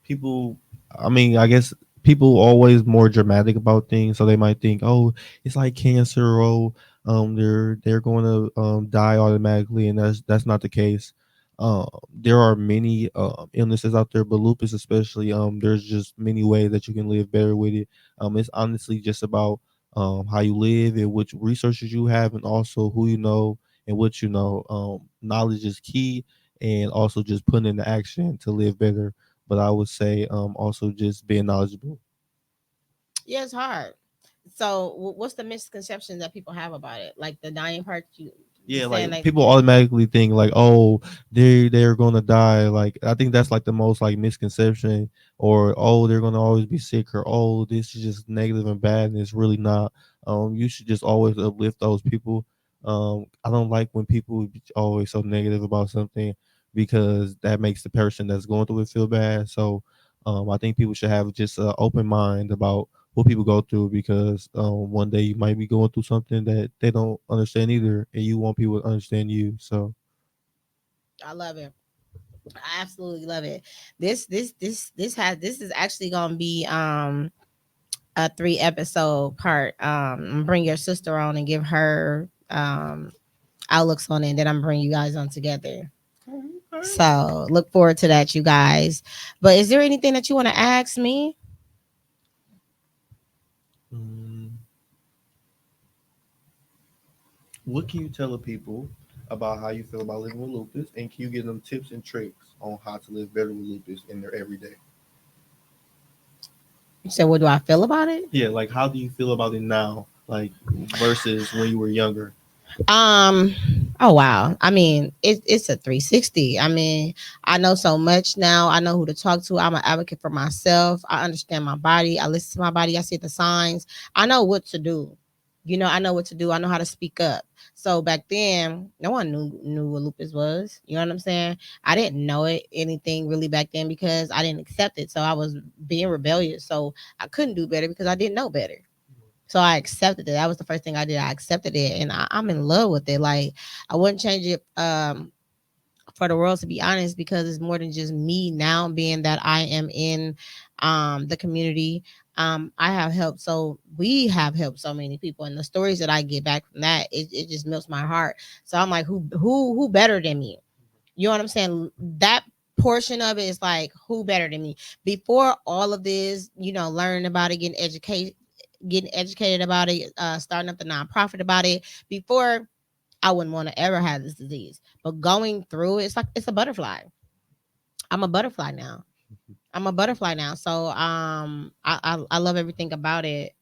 people. I mean, I guess people always more dramatic about things, so they might think, oh, it's like cancer, or they're going to die automatically, and that's not the case. There are many illnesses out there, but lupus especially. There's just many ways that you can live better with it. It's honestly just about how you live and which resources you have, and also who you know and what you know. Knowledge is key, and also just putting into action to live better. But I would say also just being knowledgeable. Yeah, it's hard. So, what's the misconception that people have about it? Like the dying part, you Yeah, saying like like, people automatically think like, oh, they're gonna die. Like I think that's like the most like misconception, or oh, they're gonna always be sick, or oh, this is just negative and bad, and it's really not. You should just always uplift those people. I don't like when people be always so negative about something, because that makes the person that's going through it feel bad. So, I think people should have just an open mind about what people go through, because one day you might be going through something that they don't understand either, and you want people to understand you. So I love it. I absolutely love it. This is actually gonna be a 3 episode part. Bring your sister on and give her outlooks on it, and then I'm bring you guys on together. So look forward to that, you guys. But is there anything that you want to ask me? mm, what can you tell the people about how you feel about living with lupus, and can you give them tips and tricks on how to live better with lupus in their everyday? You said, what do I feel about it? Yeah, like how do you feel about it now, like versus when you were younger? Um. Oh wow. I mean, it's a 360. I mean, I know so much now. I know who to talk to. I'm an advocate for myself. I understand my body. I listen to my body. I see the signs. I know what to do. I know what to do. I know how to speak up. So back then, no one knew what lupus was. You know what I'm saying? I didn't know it anything really back then because I didn't accept it. So I was being rebellious. So I couldn't do better because I didn't know better. So I accepted it. That was the first thing I did. I accepted it, and I'm in love with it. Like I wouldn't change it for the world, to be honest, because it's more than just me now. Being that I am in the community, I have helped. So we have helped so many people, and the stories that I get back from that, it just melts my heart. So I'm like, who better than me? You know what I'm saying? That portion of it is like, who better than me? Before all of this, learning about it, getting educated about it, starting up the nonprofit about it. Before, I wouldn't want to ever have this disease, but going through it, it's like it's a butterfly. I'm a butterfly now. I'm a butterfly now. So I love everything about it.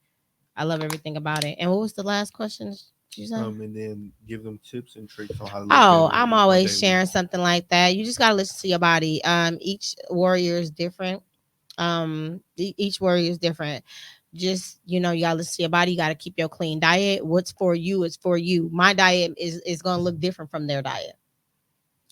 I love everything about it. And what was the last question? Did you say? And then give them tips and tricks on how to live Oh, better I'm on always daily. sharing something like that. You just gotta listen to your body. Each warrior is different. Each warrior is different. Just you gotta listen to your body. You gotta keep your clean diet. What's for you is for you. My diet is gonna look different from their diet.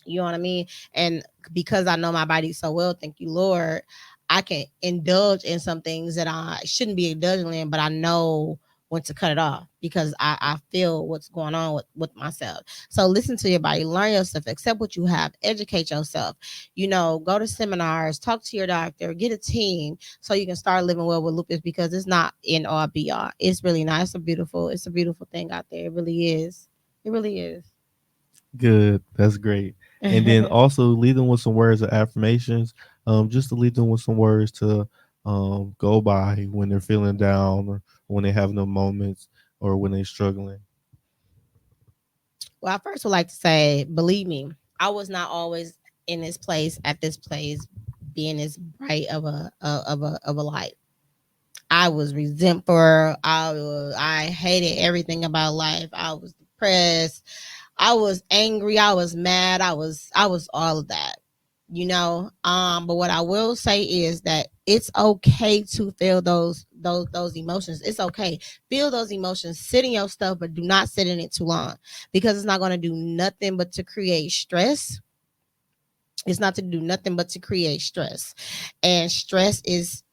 You know what I mean? And because I know my body so well, thank you, Lord, I can indulge in some things that I shouldn't be indulging in, but I know when to cut it off because I feel what's going on with myself. So listen to your body, learn yourself, accept what you have, educate yourself, go to seminars, talk to your doctor, get a team so you can start living well with lupus because it's not in all be all. It's really not. It's a beautiful thing out there. It really is. It really is. Good. That's great. And then also lead them with some words of affirmations. Just to lead them with some words to go by when they're feeling down or when they have no moments or when they're struggling. Well, I first would like to say, believe me, I was not always in this place at this place being as bright of a light. I was resentful. I hated everything about life. I was depressed. I was angry. I was mad. I was all of that. But what I will say is that it's okay to feel those emotions. It's okay. Feel those emotions. Sit in your stuff, but do not sit in it too long because it's not going to do nothing but to create stress. It's not to do nothing but to create stress, and stress is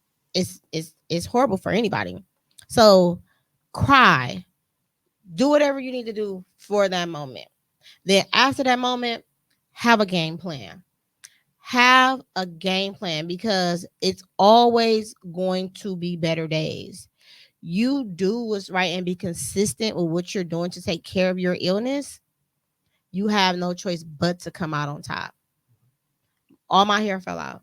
horrible for anybody. So cry, do whatever you need to do for that moment. Then after that moment, have a game plan. Have a game plan because it's always going to be better days. You do what's right and be consistent with what you're doing to take care of your illness. You have no choice but to come out on top. All my hair fell out.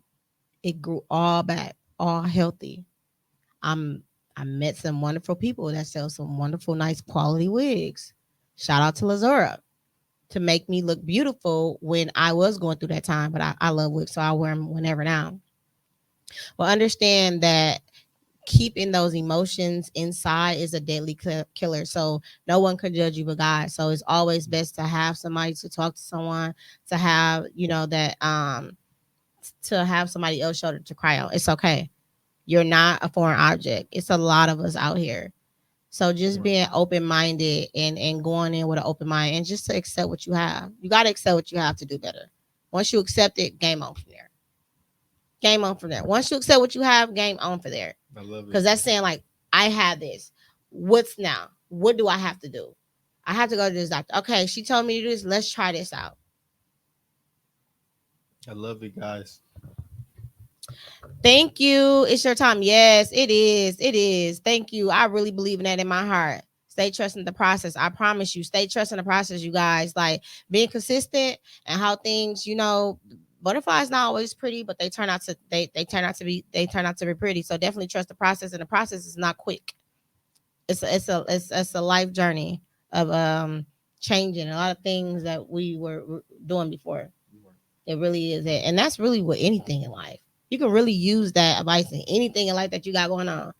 It grew all back, all healthy. I'm I met some wonderful people that sell some wonderful, nice quality wigs. Shout out to Lazura to make me look beautiful when I was going through that time. But I love wigs, so I wear them whenever now. Well, understand that keeping those emotions inside is a deadly killer. So no one can judge you but God. So it's always best to have somebody to talk to someone, to have, to have somebody else shoulder to cry on. It's okay. You're not a foreign object. It's a lot of us out here. So just being open minded and going in with an open mind and just to accept what you have. You got to accept what you have to do better. Once you accept it, game on from there. Game on from there. Once you accept what you have, game on for there. I love it. Because that's saying like, I have this. What's now? What do I have to do? I have to go to this doctor. Okay, she told me to do this. Let's try this out. I love it, guys. Thank you. It's your time. Yes, it is. It is. Thank you. I really believe in that in my heart. Stay trusting the process. I promise you, stay trusting the process, you guys. Like being consistent and how things, butterflies not always pretty, but they turn out to turn out to be pretty. So definitely trust the process, and the process is not quick. It's a life journey of changing a lot of things that we were doing before. It really is it. And that's really what anything in life. You can really use that advice in anything in life that you got going on.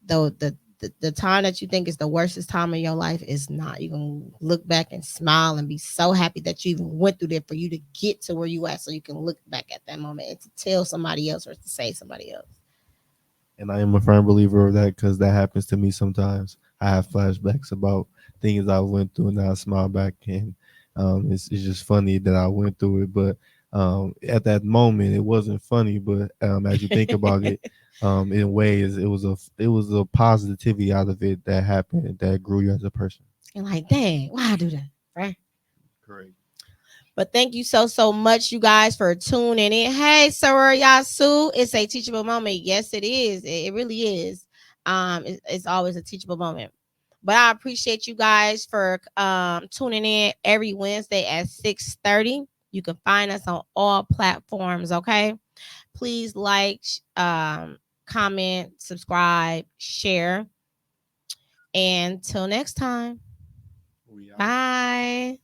Though the time that you think is the worstest time in your life is not. You can look back and smile and be so happy that you even went through there for you to get to where you at, so you can look back at that moment and to tell somebody else or to say somebody else. And I am a firm believer of that because that happens to me sometimes. I have flashbacks about things I went through, and I smile back, and it's just funny that I went through it. But at that moment, it wasn't funny. But as you think about it, in ways, it was a positivity out of it that happened that grew you as a person. And like, dang, why I do that? Right? Correct. But thank you so much, you guys, for tuning in. Hey, Sarah Yasu, it's a teachable moment. Yes, it is. It really is. It's always a teachable moment. But I appreciate you guys for tuning in every Wednesday at 6:30. You can find us on all platforms. Okay, please like, comment, subscribe, share. And till next time, We out. bye.